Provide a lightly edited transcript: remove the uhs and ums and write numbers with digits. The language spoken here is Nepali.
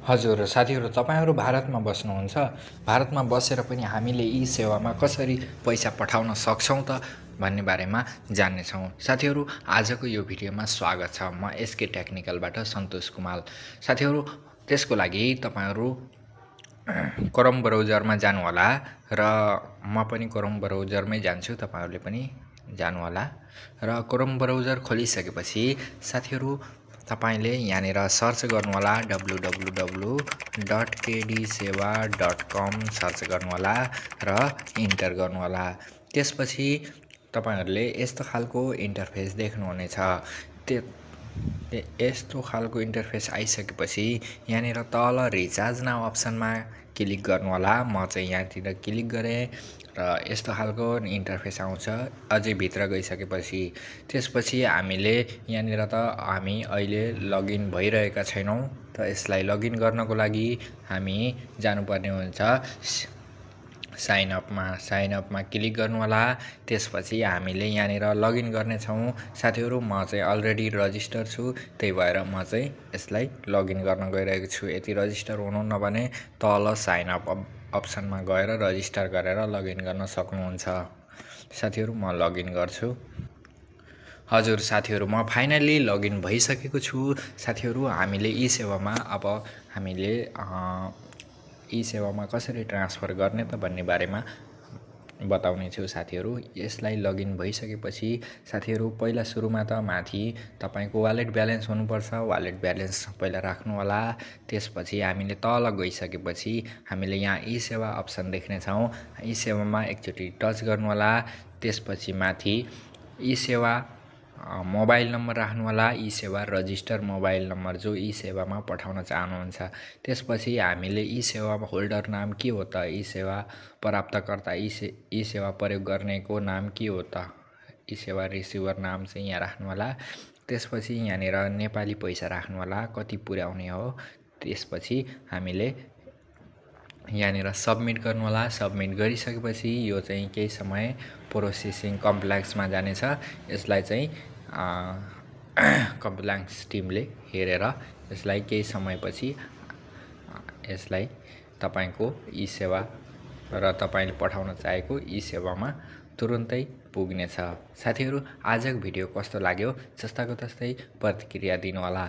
हजुर साथीहरू, तपाईँहरू भारतमा बस्नुहुन्छ। भारतमा बसेर पनि हामीले यी सेवामा कसरी पैसा पठाउन सक्छौँ त भन्ने बारेमा जान्नेछौँ। साथीहरू, आजको यो भिडियोमा स्वागत छ। म एसके टेक्निकलबाट सन्तोष कुमार। साथीहरू, त्यसको लागि तपाईँहरू क्रोम ब्राउजरमा जानुहोला र म पनि क्रोम ब्राउजरमै जान्छु, तपाईँहरूले पनि जानुहोला। र क्रोम ब्राउजर खोलिसकेपछि साथीहरू तपाईले यहाँनिर सर्च गर्नुहोला www.kdseva.com सर्च गर्नुहोला र इन्टर गर्नुहोला। त्यसपछि तपाईहरूले यस्तो खालको इन्टरफेस देख्नुहुनेछ। यस्तो खालको इन्टरफेस आइसकेपछि यहाँनिर तल रिचार्ज नाउ अप्सनमा क्लिक गर्नुहोला। म चाहिँ यहाँतिर क्लिक गरेँ र यस्तो खालको इन्टरफेस आउँछ। अझै भित्र गइसकेपछि त्यसपछि हामीले यहाँनिर त हामी अहिले लगइन भइरहेका छैनौँ, त यसलाई लगइन गर्नको लागि हामी जानुपर्ने हुन्छ साइन अपमा क्लिक गर्नुहोला। त्यसपछि हामीले यहाँनिर लगइन गर्नेछौँ। साथीहरू, म चाहिँ अलरेडी रजिस्टर छु, त्यही भएर म चाहिँ यसलाई लगइन गर्न गइरहेको छु। यदि रजिस्टर हुनुहुन्न भने तल साइन अप अप्सनमा गएर रजिस्टर गरेर लगइन गर्न सक्नुहुन्छ। साथीहरू, म लगइन गर्छु। हजुर साथीहरू, म फाइनल्ली लगइन भइसकेको छु। साथीहरू, हामीले यी सेवामा अब हामीले यी सेवामा कसरी ट्रान्सफर गर्ने त भन्ने बारेमा बताउने छु। साथीहरू, यसलाई लगइन भइसकेपछि साथीहरू पहिला सुरुमा त माथि तपाईको वालेट ब्यालेन्स हुनुपर्छ। वालेट ब्यालेन्स पहिला राख्नु होला। त्यसपछि हामीले तल गइसकेपछि हामीले यहाँ ई सेवा अप्सन देख्नेछौँ। ई सेवामा एकचोटि टच गर्नु होला। त्यसपछि माथि ई सेवा मोबाइल नम्बर राख्नु होला। ई सेवा रजिस्टर मोबाइल नम्बर जो ई सेवामा पठाउन चाहनुहुन्छ। त्यसपछि हामीले ई सेवामा होल्डर नाम के हो त, ई सेवा प्राप्तकर्ता ई सेवा प्रयोग गर्नेको नाम के हो त, ई सेवा रिसिभर नाम चाहिँ यहाँ राख्नु होला। त्यसपछि यहाँनिर नेपाली पैसा राख्नु होला, कति पुर्याउने हो। त्यसपछि हामीले यहाँनिर सबमिट गर्नु होला। सबमिट गरिसकेपछि यो चाहिँ केही समय प्रोसेसिङ कम्प्लेक्समा जानेछ। यसलाई चाहिँ कम्प्लेक्स टिमले हेरेर यसलाई केही समयपछि यसलाई तपाईको ई सेवा र तपाईले पठाउन चाहेको ई सेवामा तुरुन्तै पुग्नेछ। साथीहरू, आजको भिडियो कस्तो लाग्यो जस्ताको तस्तै प्रतिक्रिया दिनुहोला।